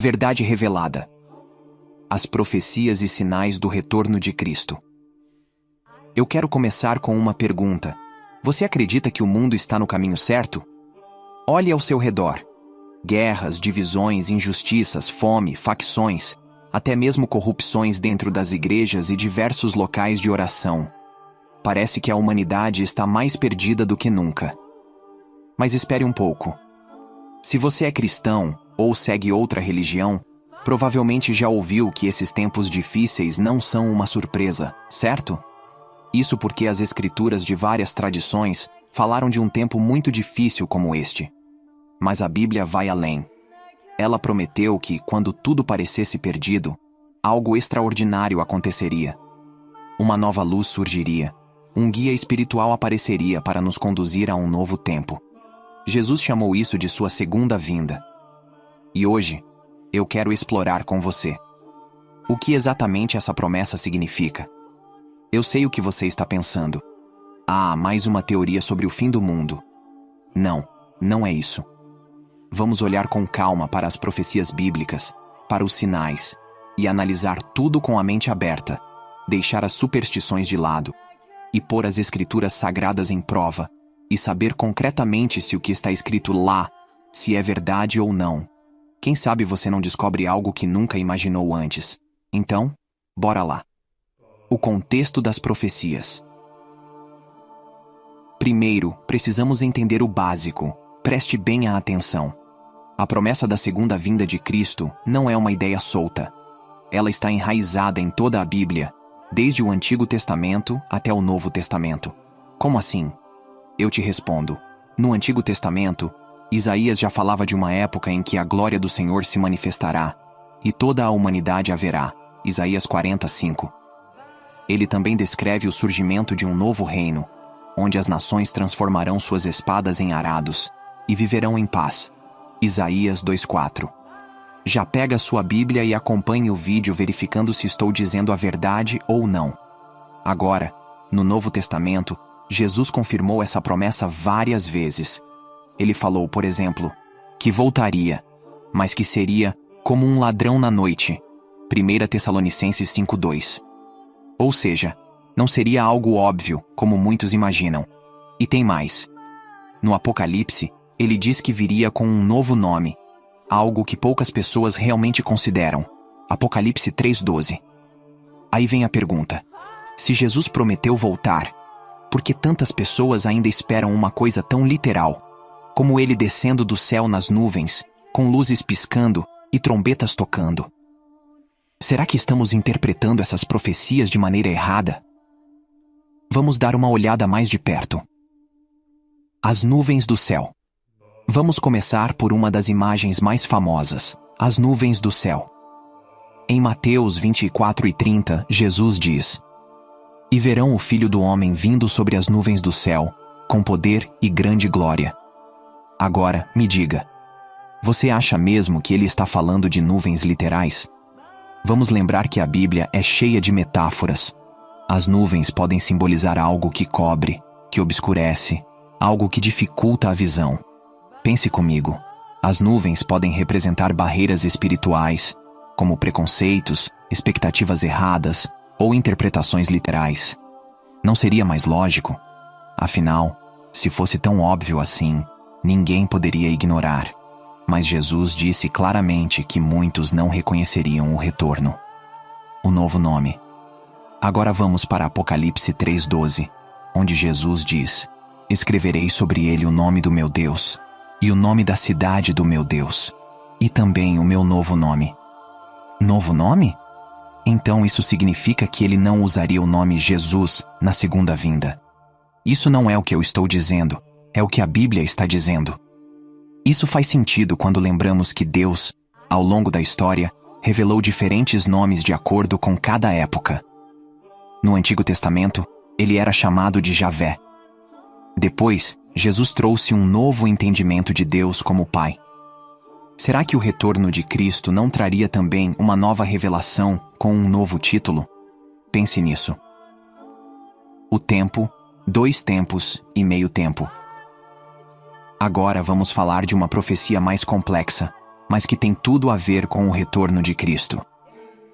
Verdade revelada. As profecias e sinais do retorno de Cristo. Eu quero começar com uma pergunta. Você acredita que o mundo está no caminho certo? Olhe ao seu redor. Guerras, divisões, injustiças, fome, facções, até mesmo corrupções dentro das igrejas e diversos locais de oração. Parece que a humanidade está mais perdida do que nunca. Mas espere um pouco. Se você é cristão ou segue outra religião, provavelmente já ouviu que esses tempos difíceis não são uma surpresa, certo? Isso porque as escrituras de várias tradições falaram de um tempo muito difícil como este. Mas a Bíblia vai além. Ela prometeu que, quando tudo parecesse perdido, algo extraordinário aconteceria. Uma nova luz surgiria. Um guia espiritual apareceria para nos conduzir a um novo tempo. Jesus chamou isso de sua segunda vinda. E hoje, eu quero explorar com você. O que exatamente essa promessa significa? Eu sei o que você está pensando. Ah, mais uma teoria sobre o fim do mundo. Não, não é isso. Vamos olhar com calma para as profecias bíblicas, para os sinais, e analisar tudo com a mente aberta, deixar as superstições de lado, e pôr as escrituras sagradas em prova, e saber concretamente se o que está escrito lá, se é verdade ou não. Quem sabe você não descobre algo que nunca imaginou antes. Então, bora lá. O contexto das profecias. Primeiro, precisamos entender o básico. Preste bem a atenção. A promessa da segunda vinda de Cristo não é uma ideia solta. Ela está enraizada em toda a Bíblia, desde o Antigo Testamento até o Novo Testamento. Como assim? Eu te respondo. No Antigo Testamento, Isaías já falava de uma época em que a glória do Senhor se manifestará, e toda a humanidade a verá. Isaías 45. Ele também descreve o surgimento de um novo reino, onde as nações transformarão suas espadas em arados, e viverão em paz. Isaías 2:4. Já pega sua Bíblia e acompanhe o vídeo verificando se estou dizendo a verdade ou não. Agora, no Novo Testamento, Jesus confirmou essa promessa várias vezes. Ele falou, por exemplo, que voltaria, mas que seria como um ladrão na noite. 1 Tessalonicenses 5:2. Ou seja, não seria algo óbvio, como muitos imaginam. E tem mais. No Apocalipse, ele diz que viria com um novo nome, algo que poucas pessoas realmente consideram. Apocalipse 3:12. Aí vem a pergunta: se Jesus prometeu voltar, por que tantas pessoas ainda esperam uma coisa tão literal, como ele descendo do céu nas nuvens, com luzes piscando e trombetas tocando? Será que estamos interpretando essas profecias de maneira errada? Vamos dar uma olhada mais de perto. As nuvens do céu. Vamos começar por uma das imagens mais famosas, as nuvens do céu. Em Mateus 24:30, Jesus diz: "E verão o Filho do Homem vindo sobre as nuvens do céu, com poder e grande glória." Agora, me diga, você acha mesmo que ele está falando de nuvens literais? Vamos lembrar que a Bíblia é cheia de metáforas. As nuvens podem simbolizar algo que cobre, que obscurece, algo que dificulta a visão. Pense comigo, as nuvens podem representar barreiras espirituais, como preconceitos, expectativas erradas ou interpretações literais. Não seria mais lógico? Afinal, se fosse tão óbvio assim, ninguém poderia ignorar. Mas Jesus disse claramente que muitos não reconheceriam o retorno. O novo nome. Agora vamos para Apocalipse 3:12, onde Jesus diz: "Escreverei sobre ele o nome do meu Deus, e o nome da cidade do meu Deus, e também o meu novo nome." Novo nome? Então isso significa que ele não usaria o nome Jesus na segunda vinda. Isso não é o que eu estou dizendo, é o que a Bíblia está dizendo. Isso faz sentido quando lembramos que Deus, ao longo da história, revelou diferentes nomes de acordo com cada época. No Antigo Testamento, ele era chamado de Javé. Depois, Jesus trouxe um novo entendimento de Deus como Pai. Será que o retorno de Cristo não traria também uma nova revelação com um novo título? Pense nisso. O tempo, 2 tempos e meio tempo. Agora vamos falar de uma profecia mais complexa, mas que tem tudo a ver com o retorno de Cristo.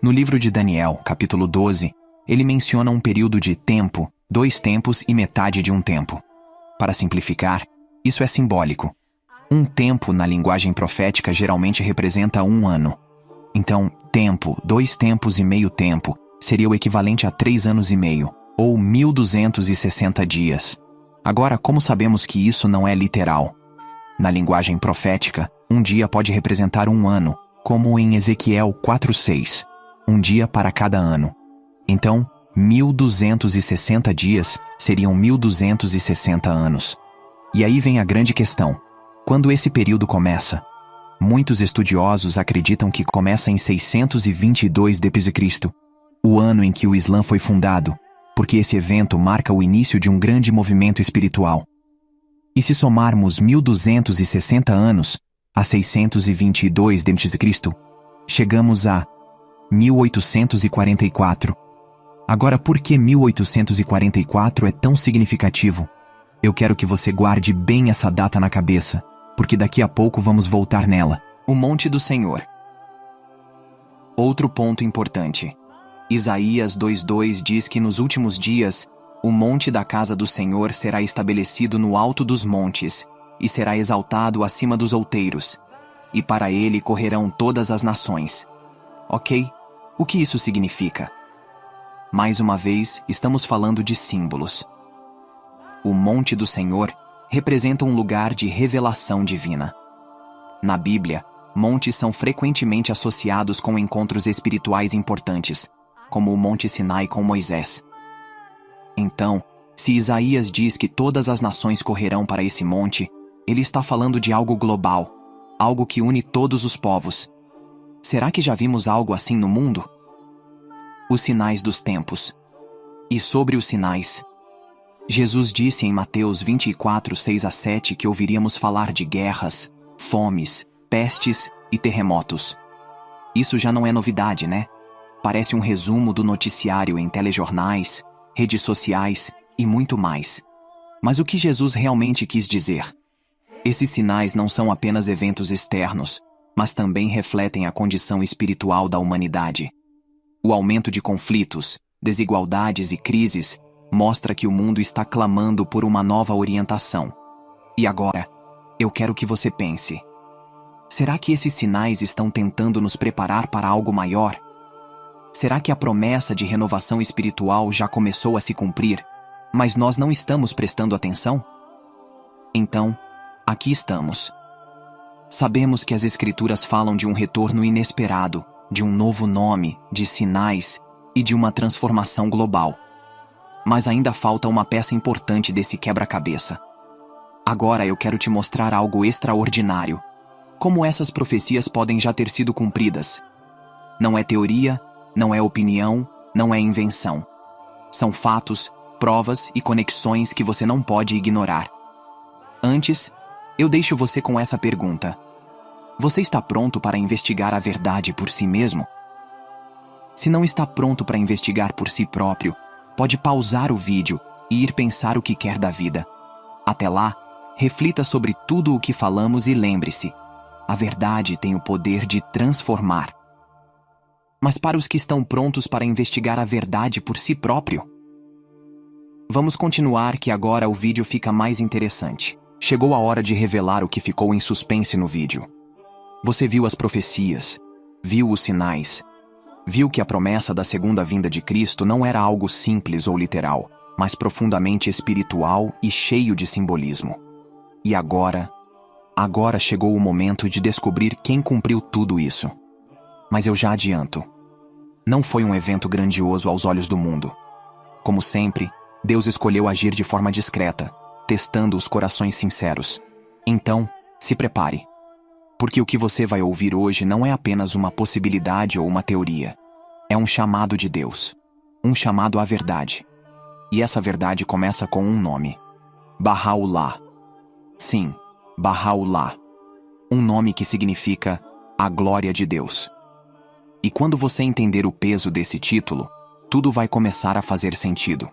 No livro de Daniel, capítulo 12, ele menciona um período de tempo, 2 tempos e metade de um tempo. Para simplificar, isso é simbólico. Um tempo, na linguagem profética, geralmente representa 1 ano. Então, tempo, 2 tempos e meio tempo, seria o equivalente a 3 anos e meio, ou 1260 dias. Agora, como sabemos que isso não é literal? Na linguagem profética, um dia pode representar 1 ano, como em Ezequiel 4:6, um dia para cada ano. Então, 1260 dias seriam 1260 anos. E aí vem a grande questão. Quando esse período começa? Muitos estudiosos acreditam que começa em 622 d.C., o ano em que o Islã foi fundado, porque esse evento marca o início de um grande movimento espiritual. E se somarmos 1260 anos a 622 d.C., chegamos a 1844. Agora, por que 1844 é tão significativo? Eu quero que você guarde bem essa data na cabeça, porque daqui a pouco vamos voltar nela. O Monte do Senhor. Outro ponto importante. Isaías 2:2 diz que nos últimos dias, o monte da casa do Senhor será estabelecido no alto dos montes, e será exaltado acima dos outeiros, e para ele correrão todas as nações. Ok? O que isso significa? Mais uma vez, estamos falando de símbolos. O Monte do Senhor representa um lugar de revelação divina. Na Bíblia, montes são frequentemente associados com encontros espirituais importantes, como o Monte Sinai com Moisés. Então, se Isaías diz que todas as nações correrão para esse monte, ele está falando de algo global, algo que une todos os povos. Será que já vimos algo assim no mundo? Os sinais dos tempos. E sobre os sinais, Jesus disse em Mateus 24:6-7 que ouviríamos falar de guerras, fomes, pestes e terremotos. Isso já não é novidade, né? Parece um resumo do noticiário em telejornais, redes sociais e muito mais. Mas o que Jesus realmente quis dizer? Esses sinais não são apenas eventos externos, mas também refletem a condição espiritual da humanidade. O aumento de conflitos, desigualdades e crises mostra que o mundo está clamando por uma nova orientação. E agora, eu quero que você pense. Será que esses sinais estão tentando nos preparar para algo maior? Será que a promessa de renovação espiritual já começou a se cumprir, mas nós não estamos prestando atenção? Então, aqui estamos. Sabemos que as Escrituras falam de um retorno inesperado, de um novo nome, de sinais e de uma transformação global. Mas ainda falta uma peça importante desse quebra-cabeça. Agora eu quero te mostrar algo extraordinário. Como essas profecias podem já ter sido cumpridas. Não é teoria, não é opinião, não é invenção. São fatos, provas e conexões que você não pode ignorar. Antes, eu deixo você com essa pergunta. Você está pronto para investigar a verdade por si mesmo? Se não está pronto para investigar por si próprio, pode pausar o vídeo e ir pensar o que quer da vida. Até lá, reflita sobre tudo o que falamos e lembre-se, a verdade tem o poder de transformar. Mas para os que estão prontos para investigar a verdade por si próprio? Vamos continuar que agora o vídeo fica mais interessante. Chegou a hora de revelar o que ficou em suspense no vídeo. Você viu as profecias, viu os sinais, viu que a promessa da segunda vinda de Cristo não era algo simples ou literal, mas profundamente espiritual e cheio de simbolismo. E agora chegou o momento de descobrir quem cumpriu tudo isso. Mas eu já adianto. Não foi um evento grandioso aos olhos do mundo. Como sempre, Deus escolheu agir de forma discreta, testando os corações sinceros. Então, se prepare. Porque o que você vai ouvir hoje não é apenas uma possibilidade ou uma teoria. É um chamado de Deus. Um chamado à verdade. E essa verdade começa com um nome. Bahá'u'lláh. Sim, Bahá'u'lláh. Um nome que significa a glória de Deus. E quando você entender o peso desse título, tudo vai começar a fazer sentido.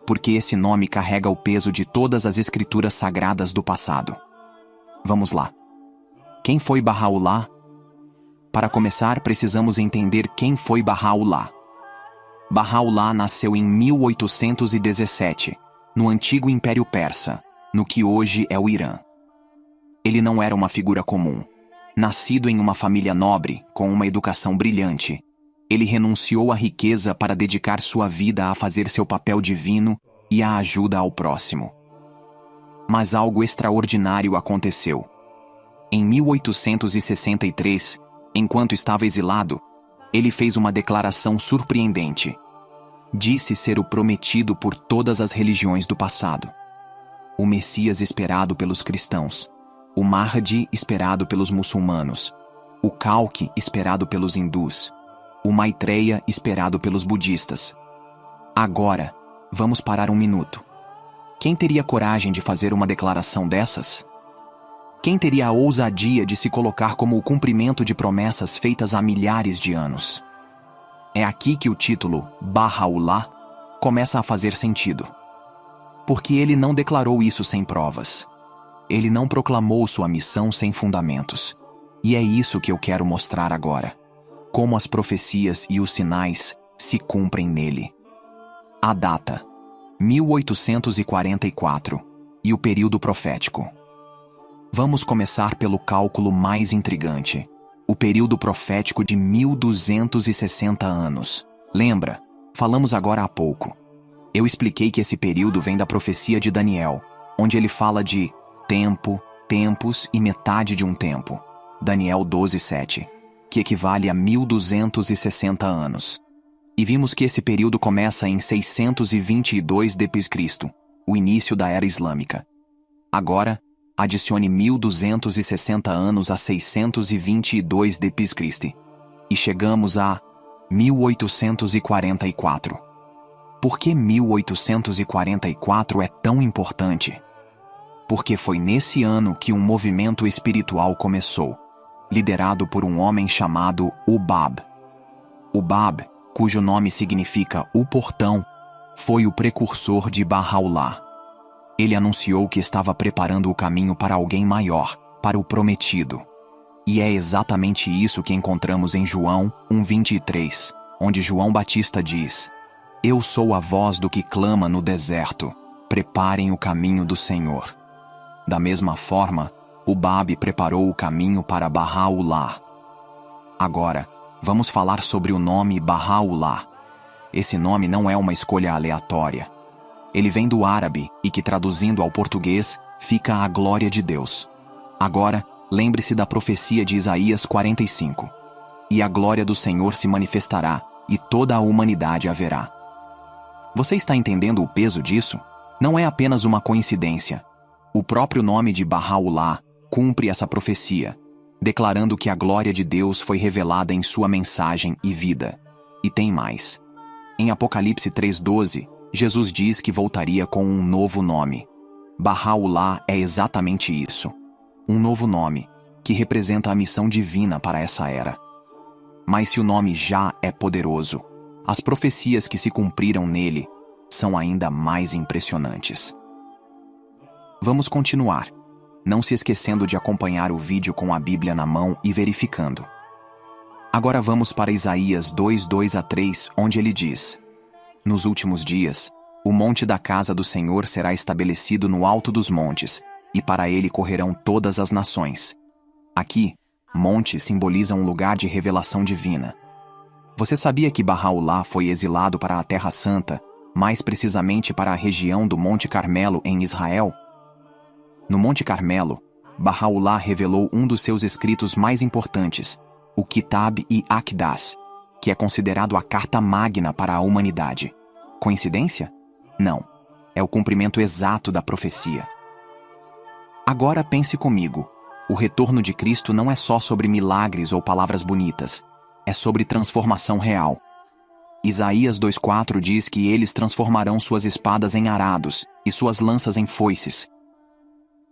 Porque esse nome carrega o peso de todas as escrituras sagradas do passado. Vamos lá. Quem foi Bahá'u'lláh Para começar, precisamos entender quem foi Bahá'u'lláh. Bahá'u'lláh nasceu em 1817, no antigo Império Persa, no que hoje é o Irã. Ele não era uma figura comum. Nascido em uma família nobre, com uma educação brilhante, ele renunciou à riqueza para dedicar sua vida a fazer seu papel divino e à ajuda ao próximo. Mas algo extraordinário aconteceu. Em 1863, enquanto estava exilado, ele fez uma declaração surpreendente. Disse ser o prometido por todas as religiões do passado. O Messias esperado pelos cristãos. O Mahdi esperado pelos muçulmanos. O Kalki esperado pelos hindus. O Maitreya esperado pelos budistas. Agora, vamos parar um minuto. Quem teria coragem de fazer uma declaração dessas? Quem teria a ousadia de se colocar como o cumprimento de promessas feitas há milhares de anos? É aqui que o título Bahá'u'lláh começa a fazer sentido. Porque ele não declarou isso sem provas. Ele não proclamou sua missão sem fundamentos. E é isso que eu quero mostrar agora. Como as profecias e os sinais se cumprem nele. A data: 1844, e o período profético. Vamos começar pelo cálculo mais intrigante. O período profético de 1260 anos. Lembra? Falamos agora há pouco. Eu expliquei que esse período vem da profecia de Daniel, onde ele fala de tempo, tempos e metade de um tempo. Daniel 12:7, que equivale a 1260 anos. E vimos que esse período começa em 622 d.C., o início da Era Islâmica. Agora, adicione 1260 anos a 622 d.C. e chegamos a 1844. Por que 1844 é tão importante? Porque foi nesse ano que um movimento espiritual começou, liderado por um homem chamado Ubab. Ubab, cujo nome significa o portão, foi o precursor de Bahá'u'lláh. Ele anunciou que estava preparando o caminho para alguém maior, para o prometido. E é exatamente isso que encontramos em João 1:23, onde João Batista diz: Eu sou a voz do que clama no deserto, preparem o caminho do Senhor. Da mesma forma, Ubab preparou o caminho para Bahá'u'lláh. Agora, vamos falar sobre o nome Bahá'u'lláh. Esse nome não é uma escolha aleatória. Ele vem do árabe e que, traduzindo ao português, fica a glória de Deus. Agora, lembre-se da profecia de Isaías 45. E a glória do Senhor se manifestará, e toda a humanidade a verá. Você está entendendo o peso disso? Não é apenas uma coincidência. O próprio nome de Bahá'u'lláh cumpre essa profecia, declarando que a glória de Deus foi revelada em sua mensagem e vida. E tem mais. Em Apocalipse 3:12, Jesus diz que voltaria com um novo nome. Bahá'u'lláh é exatamente isso. Um novo nome, que representa a missão divina para essa era. Mas se o nome já é poderoso, as profecias que se cumpriram nele são ainda mais impressionantes. Vamos continuar, não se esquecendo de acompanhar o vídeo com a Bíblia na mão e verificando. Agora vamos para Isaías 2:2-3, onde ele diz: Nos últimos dias, o monte da casa do Senhor será estabelecido no alto dos montes, e para ele correrão todas as nações. Aqui, monte simboliza um lugar de revelação divina. Você sabia que Bahá'u'lláh foi exilado para a Terra Santa, mais precisamente para a região do Monte Carmelo em Israel? No Monte Carmelo, Bahá'u'lláh revelou um dos seus escritos mais importantes, o Kitab-i-Aqdas, que é considerado a carta magna para a humanidade. Coincidência? Não. É o cumprimento exato da profecia. Agora pense comigo. O retorno de Cristo não é só sobre milagres ou palavras bonitas. É sobre transformação real. Isaías 2:4 diz que eles transformarão suas espadas em arados e suas lanças em foices.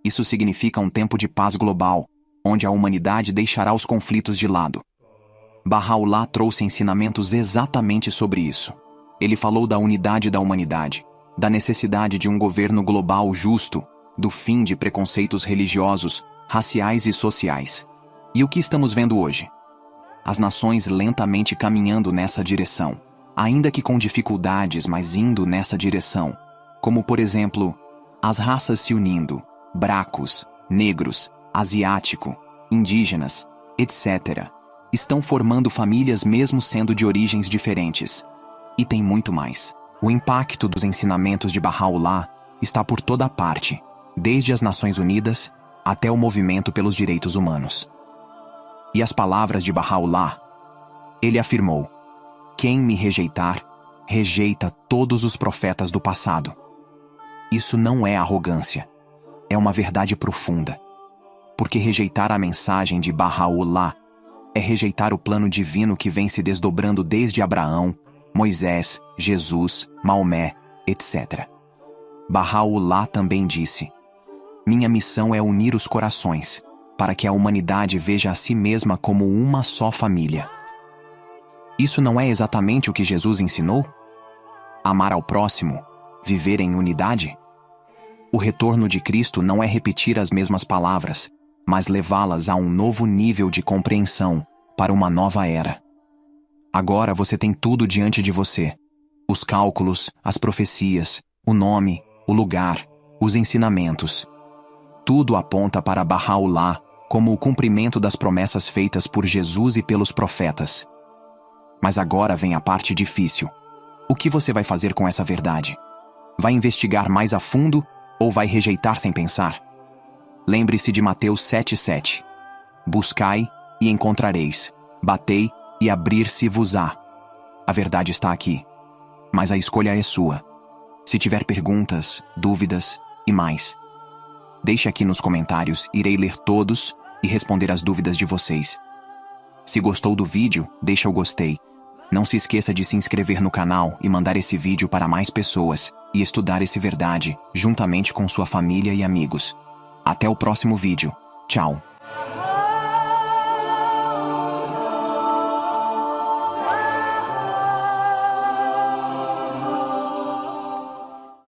Isso significa um tempo de paz global, onde a humanidade deixará os conflitos de lado. Bahá'u'lláh trouxe ensinamentos exatamente sobre isso. Ele falou da unidade da humanidade, da necessidade de um governo global justo, do fim de preconceitos religiosos, raciais e sociais. E o que estamos vendo hoje? as nações lentamente caminhando nessa direção, ainda que com dificuldades, mas indo nessa direção, como por exemplo, as raças se unindo, bracos, negros, asiático, indígenas, etc., estão formando famílias mesmo sendo de origens diferentes. E tem muito mais. O impacto dos ensinamentos de Bahá'u'lláh está por toda parte, desde as Nações Unidas até o movimento pelos direitos humanos. E as palavras de Bahá'u'lláh? Ele afirmou: quem me rejeitar, rejeita todos os profetas do passado. Isso não é arrogância, é uma verdade profunda. Porque rejeitar a mensagem de Bahá'u'lláh é rejeitar o plano divino que vem se desdobrando desde Abraão, Moisés, Jesus, Maomé, etc. Bahá'u'lláh também disse: minha missão é unir os corações, para que a humanidade veja a si mesma como uma só família. Isso não é exatamente o que Jesus ensinou? Amar ao próximo, viver em unidade? O retorno de Cristo não é repetir as mesmas palavras, mas levá-las a um novo nível de compreensão, para uma nova era. Agora você tem tudo diante de você: os cálculos, as profecias, o nome, o lugar, os ensinamentos. Tudo aponta para Bahá'u'lláh como o cumprimento das promessas feitas por Jesus e pelos profetas. Mas agora vem a parte difícil. O que você vai fazer com essa verdade? Vai investigar mais a fundo ou vai rejeitar sem pensar? Lembre-se de Mateus 7,7. Buscai e encontrareis. Batei e abrir-se-vos-á. A verdade está aqui. Mas a escolha é sua. Se tiver perguntas, dúvidas e mais, deixe aqui nos comentários, irei ler todos e responder as dúvidas de vocês. Se gostou do vídeo, deixa o gostei. Não se esqueça de se inscrever no canal e mandar esse vídeo para mais pessoas e estudar esse verdade juntamente com sua família e amigos. Até o próximo vídeo. Tchau.